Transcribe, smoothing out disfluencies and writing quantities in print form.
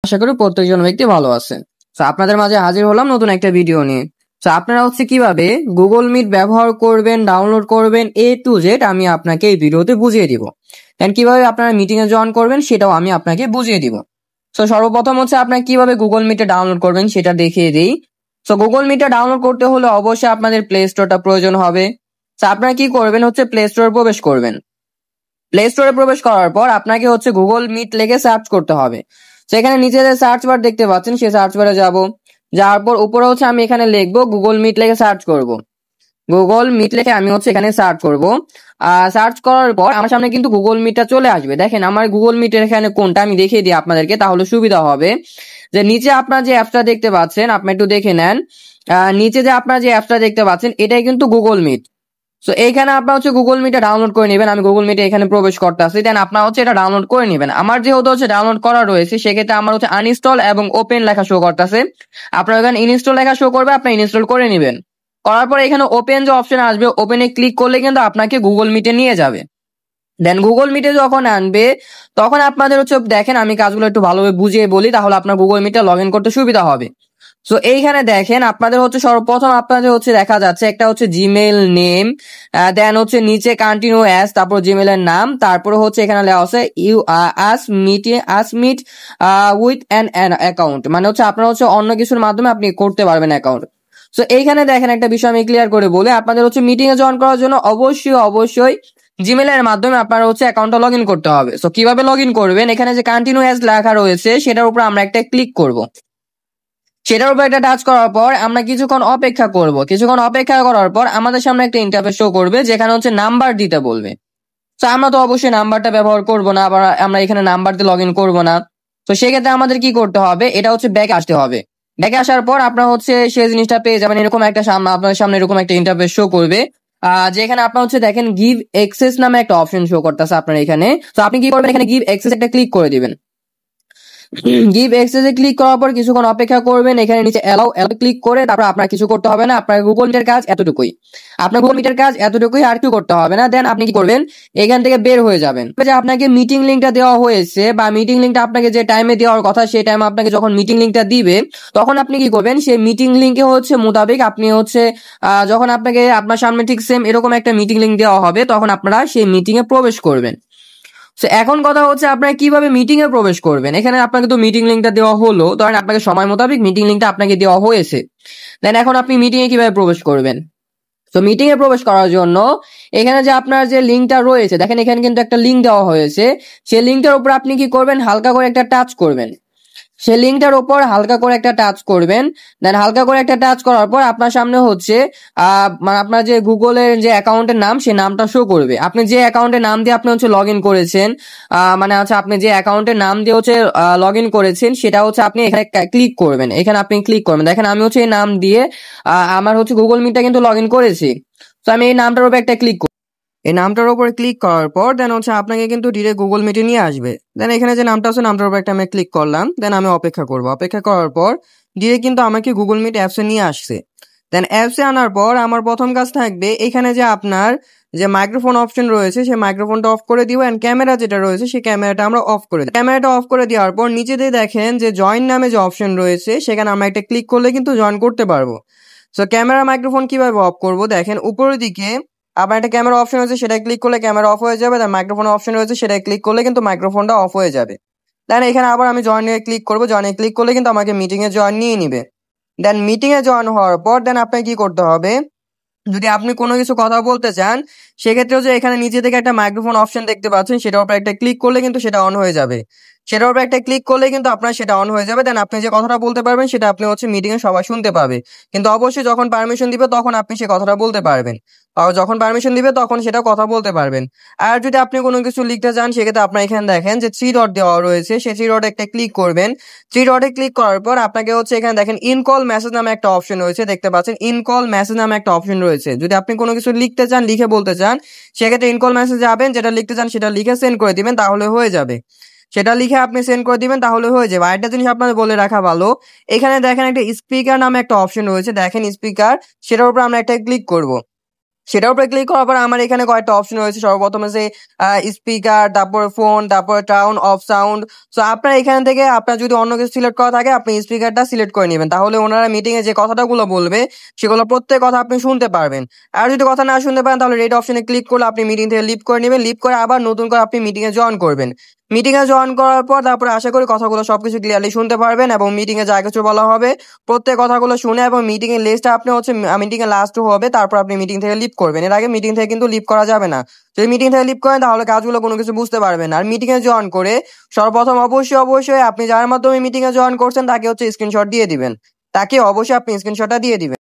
আশা করি প্রত্যেকজন ব্যক্তি ভালো আছে। তো আপনাদের মাঝে হাজির হলাম নতুন একটা ভিডিও নিয়ে। তো আপনারা কিভাবে গুগল মিট ব্যবহার করবেন, ডাউনলোড করবেন A to Z আমি আপনাকে এই ভিডিওতে বুঝিয়ে দিব। এন্ড কিভাবে আপনারা মিটিং এ জয়েন করবেন সেটাও আমি আপনাকে বুঝিয়ে দিব। তো সর্বপ্রথম আপনারা কিভাবে গুগল মিটে ডাউনলোড করবেন সেটা দেখিয়ে দিই। তো গুগল মিটে ডাউনলোড করতে হলে অবশ্যই আপনাদের প্লে স্টোরটা প্রয়োজন হবে। তো আপনারা কি করবেন প্লে স্টোরে প্রবেশ করবেন। প্লে স্টোরে প্রবেশ করার পর আপনাকে গুগল মিট লিখে সার্চ করতে হবে। সেখানে নিচে যে সার্চ বার দেখতে পাচ্ছেন সেই সার্চ বারে যাওয়ার পর উপরে আমি এখানে লিখবো গুগল মিট লিখে সার্চ করব। গুগল মিট লিখে আমি এখানে সার্চ করব। সার্চ করার পর আমার সামনে কিন্তু গুগল মিটটা চলে আসবে। দেখেন আমার গুগল মিটের এখানে কোনটা আমি দেখিয়ে দিই আপনাদেরকে, তাহলে সুবিধা হবে। যে নিচে আপনার যে অ্যাপসটা দেখতে পাচ্ছেন আপনি একটু দেখে নেন। নিচে যে আপনার যে অ্যাপসটা দেখতে পাচ্ছেন এটাই কিন্তু গুগল মিট। সো এইখানে আপনার গুগল মিটে ডাউনলোড করে নেবেন। আমি গুগল মিটে এখানে প্রবেশ করতে আসি, দেন আপনার এটা ডাউনলোড করে নেবেন। আমার যেহেতু ডাউনলোড করা রয়েছে সেক্ষেত্রে আমার আনইনস্টল এবং ওপেন লেখা শো করতেছে। আপনার এখানে ইনস্টল লেখা শো করবে, আপনি ইনস্টল করে নেবেন। করার পর এখানে ওপেন যে অপশন আসবে ওপেনে ক্লিক করলে কিন্তু আপনাকে গুগল মিটে নিয়ে যাবে। দেন গুগল মিটে যখন আনবে তখন আপনাদের দেখেন আমি কাজগুলো একটু ভালোভাবে বুঝিয়ে বলি, তাহলে আপনার গুগল মিটে লগ ইন করতে সুবিধা হবে। সো এইখানে দেখেন আপনাদের সর্বপ্রথম আপনাদের দেখা যাচ্ছে একটা জিমেইল নেম, দেন নিচে কন্টিনিউ অ্যাজ, তারপর জিমেইল এর নাম, তারপরে এখানে লেখা আছে you as meet with an account, মানে আপনারা অন্য কিছুর মাধ্যমে আপনি করতে পারবেন অ্যাকাউন্ট। সো এইখানে দেখেন একটা বিষয় আমি ক্লিয়ার করে বলি, আপনাদের মিটিং এ জয়েন করার জন্য অবশ্যই জিমেইল এর মাধ্যমে আপনার অ্যাকাউন্টটা লগ ইন করতে হবে। সো কিভাবে লগ ইন করবেন, এখানে যে কন্টিনিউ অ্যাজ লেখা রয়েছে সেটার উপর আমরা একটা ক্লিক করব। সেটার উপর একটা টাচ করার পর আমরা কিছুক্ষণ অপেক্ষা করব। কিছুক্ষণ অপেক্ষা করার পর আমাদের সামনে একটা ইন্টারফেস শো করবে যেখানে নাম্বার দিতে বলবে। তো আমরা তো অবশ্যই নাম্বারটা ব্যবহার করব না, আবার আমরা এখানে নাম্বার দিয়ে লগ ইন করবো না। তো সেক্ষেত্রে আমাদের কি করতে হবে, এটা ব্যাকে আসতে হবে। ব্যাকে আসার পর আপনার সেই জিনিসটা পেয়ে যাবেন। এরকম একটা আপনাদের সামনে এরকম একটা ইন্টারফেস শো করবে, যেখানে আপনার দেখেন গিভ অ্যাক্সেস নামে একটা অপশন শো করতেছে আপনার এখানে। তো আপনি কি করবেন, এখানে গিভ অ্যাক্সেস একটা ক্লিক করে দিবেন। গিভ অ্যাক্সেসে ক্লিক করার পর কিছুক্ষণ অপেক্ষা করবেন। এখানে নিচে অ্যালাউ ক্লিক করে তারপর আপনার কিছু করতে হবে না, আপনার গুগল মিটের কাজ এতটুকুই। আপনার গুগল মিটের কাজ এতটুকুই, আর কিছু করতে হবে না। দেন আপনি কি করবেন, এখান থেকে বের হয়ে যাবেন। যে আপনাকে মিটিং লিঙ্কটা দেওয়া হয়েছে বা মিটিং লিঙ্কটা আপনাকে যে টাইমে দেওয়ার কথা সেই টাইমে আপনাকে যখন মিটিং লিঙ্কটা দিবে তখন আপনি কি করবেন, সেই মিটিং লিঙ্কে মোতাবেক আপনি যখন আপনাকে আপনার সামনে ঠিক সেম এরকম একটা মিটিং লিঙ্ক দেওয়া হবে তখন আপনারা সেই মিটিং এ প্রবেশ করবেন। এখন কথা আপনারা কিভাবে মিটিং এ প্রবেশ করবেন। এখানে আপনাকে তো মিটিং লিঙ্কটা দেওয়া হলো, ধরেন আপনাকে সময় মোতাবেক মিটিং লিঙ্কটা আপনাকে দেওয়া হয়েছে। দেন এখন আপনি মিটিং এ কিভাবে প্রবেশ করবেন। তো মিটিং এ প্রবেশ করার জন্য এখানে যে আপনার যে লিঙ্কটা রয়েছে দেখেন এখানে কিন্তু একটা লিঙ্ক দেওয়া হয়েছে। সেই লিঙ্কটার উপর আপনি কি করবেন, হালকা করে একটা টাচ করবেন। সেই লিঙ্কটার উপর হালকা করে একটা টাচ করবেন। দেন হালকা করে একটা টাচ করার পর আপনার সামনে মানে আপনার যে গুগলের যে অ্যাকাউন্টের নাম সেই নামটা শো করবে। আপনি যে অ্যাকাউন্টের নাম দিয়ে আপনি লগ ইন করেছেন, মানে আপনি যে অ্যাকাউন্টের নাম দিয়ে লগ ইন করেছেন সেটা আপনি এখানে ক্লিক করবেন। এখানে আপনি ক্লিক করবেন। দেখেন আমি এই নাম দিয়ে আমার গুগল মিটটা কিন্তু লগ ইন করেছি। তো আমি এই নামটার উপর একটা ক্লিক করব। এই নামটার উপরে ক্লিক করার পর দেন আপনাকে কিন্তু ডিরেক্ট গুগল মিটে নিয়ে আসবে। দেন এখানে যে নামটা আছে নামটার উপর একটা আমি ক্লিক করলাম। দেন আমি অপেক্ষা করব। অপেক্ষা করার পর ডিরেক্ট কিন্তু আমাকে গুগল মিট অ্যাপসে নিয়ে আসছে। দেন অ্যাপসে আনার পর আমার প্রথম কাজ থাকবে এখানে যে আপনার যে মাইক্রোফোন অপশন রয়েছে সেই মাইক্রোফোনটা অফ করে দিব, এন্ড ক্যামেরা যেটা রয়েছে সেই ক্যামেরাটা আমরা অফ করে দিই। ক্যামেরাটা অফ করে দেওয়ার পর নিচে দিয়ে দেখেন যে জয়েন নামে যে অপশন রয়েছে সেখানে আমরা একটা ক্লিক করলে কিন্তু জয়েন করতে পারবো। সো ক্যামেরা মাইক্রোফোন কিভাবে অফ করব, দেখেন উপরের দিকে আবার একটা ক্যামেরা অপশন রয়েছে সেটা ক্লিক করলে ক্যামেরা অফ হয়ে যাবে। দেন মাইক্রোফোন অপশন রয়েছে সেটা ক্লিক করলে কিন্তু মাইক্রোফোনটা অফ হয়ে যাবে। দেন এখানে আবার আমি জয়েনে ক্লিক করবো। জয়েনে ক্লিক করলে কিন্তু আমাকে মিটিং এ জয়েন নিয়ে নিবে। দেন মিটিং এ জয়েন হওয়ার পর দেন আপনাকে কি করতে হবে, যদি আপনি কোনো কিছু কথা বলতে চান সেক্ষেত্রেও যে এখানে নিচে থেকে একটা মাইক্রোফোন অপশন দেখতে পাচ্ছেন সেটার উপর একটা ক্লিক করলে কিন্তু সেটা অন হয়ে যাবে। সেটার উপর একটা ক্লিক করলে কিন্তু আপনার সেটা অন হয়ে যাবে। দেন আপনি যে কথাটা বলতে পারবেন সেটা আপনি মিটিং এ সবাই শুনতে পাবে। কিন্তু অবশ্যই যখন পারমিশন দিবে তখন আপনি সে কথাটা বলতে পারবেন, আর যখন পারমিশন দিবে তখন সেটা কথা বলতে পারবেন। আর যদি আপনি কোনো কিছু লিখতে চান সেক্ষেত্রে আপনার এখানে দেখেন যে 3 ডট দেওয়া রয়েছে, সেই 3 ডটে একটা ক্লিক করবেন। 3 ডটে ক্লিক করার পর আপনাকে এখানে দেখেন ইন কল মেসেজ নামে একটা অপশন রয়েছে, দেখতে পাচ্ছেন ইন কল মেসেজ নামে একটা অপশন রয়েছে। যদি আপনি কোনো কিছু লিখতে চান, লিখে বলতে চান সেক্ষেত্রে ইন কল মেসেজ যাবেন, যেটা লিখতে চান সেটা লিখে সেন্ড করে দিবেন তাহলে হয়ে যাবে। সেটা লিখে আপনি সেন্ড করে দিবেন তাহলে হয়ে যাবে। আরেকটা জিনিস আপনাদের বলে রাখা ভালো, এখানে দেখেন একটা স্পিকার নামে একটা অপশন রয়েছে, দেখেন স্পিকার, সেটার উপর আমরা একটা ক্লিক করব। সেটার উপরে ক্লিক করার পর আমার এখানে কয়েকটা অপশন রয়েছে। সর্বপ্রথমে যে স্পিকার, তারপর ফোন, তারপর টার্ন অফ সাউন্ড। সো আপনার এখান থেকে আপনার যদি অন্য কিছু সিলেক্ট করা থাকে আপনি স্পিকারটা সিলেক্ট করে নেবেন, তাহলে ওনারা মিটিং এ যে কথাটাগুলো বলবে সেগুলো প্রত্যেক কথা আপনি শুনতে পারবেন। আর যদি কথা না শুনতে পারেন তাহলে রেড অপশনে ক্লিক করলে আপনি মিটিং থেকে লিভ করে নেবেন, লিভ করে আবার নতুন করে আপনি মিটিং এ জয়েন করবেন। মিটিং এ জয়েন করার পর তারপরে আশা করি কথাগুলো সবকিছু ক্লিয়ারলি শুনতে পারবেন এবং মিটিং এ যা কিছু বলা হবে প্রত্যেক কথাগুলো শুনে এবং মিটিং এর লিস্টটা আপনি হচ্ছে মিটিং এর লাস্ট হবে, তারপর আপনি মিটিং থেকে লিভ করবেন। এর আগে মিটিং থেকে কিন্তু লিভ করা যাবে না। যদি মিটিং থেকে লিভ করেন তাহলে কাজগুলো কোনো কিছু বুঝতে পারবেন না। আর মিটিং এ জয়েন করে সর্বপ্রথম অবশ্যই আপনি যার মাধ্যমে মিটিং এ জয়েন করছেন তাকে হচ্ছে স্ক্রিনশট দিয়ে দিবেন, তাকে অবশ্যই আপনি স্ক্রিনশটটা দিয়ে দিবেন।